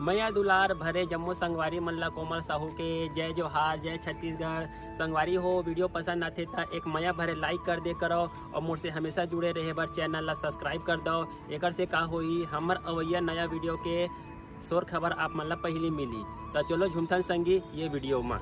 मैया दुलार भरे जम्मू संगवारी मल्ला कोमल साहू के जय जोहार, जय छत्तीसगढ़। संगवारी हो वीडियो पसंद आते तो एक मैया भरे लाइक कर दे करो और मुझसे हमेशा जुड़े रहे बर चैनल ला सब्सक्राइब कर दो। एक से का होई हमर अवैया नया वीडियो के शोर खबर आप मन ला पहली मिली। तो चलो झुमथन संगी ये वीडियो में।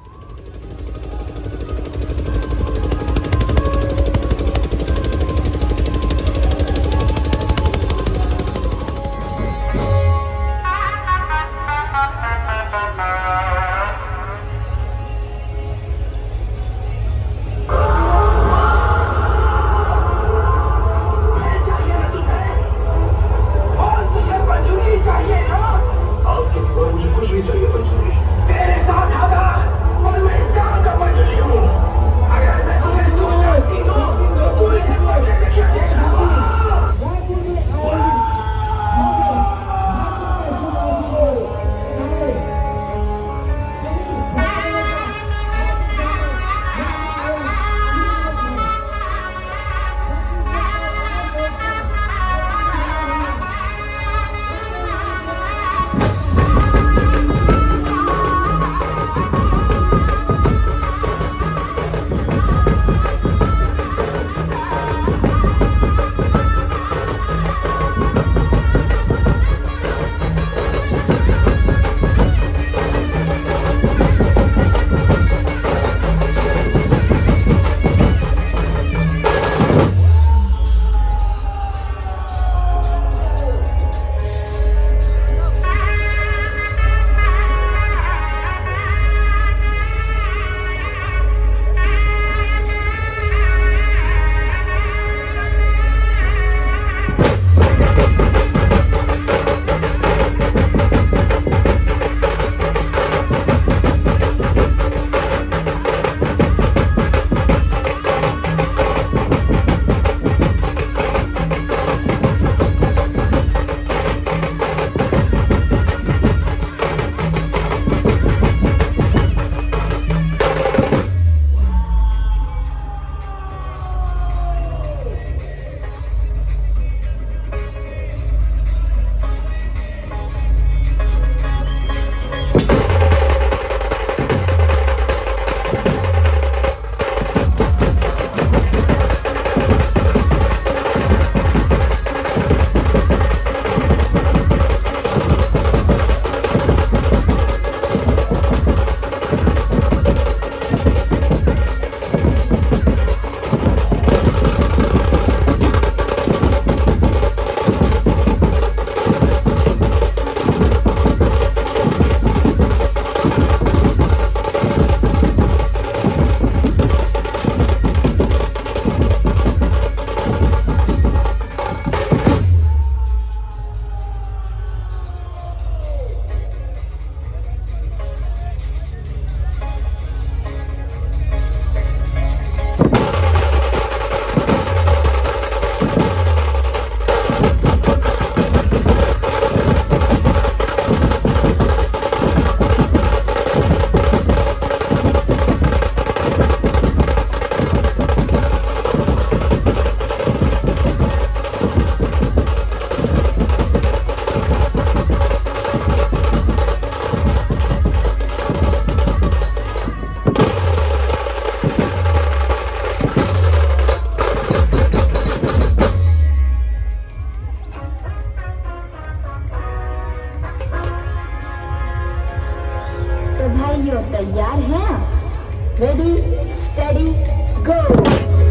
तैयार हैं? रेडी स्टडी गो।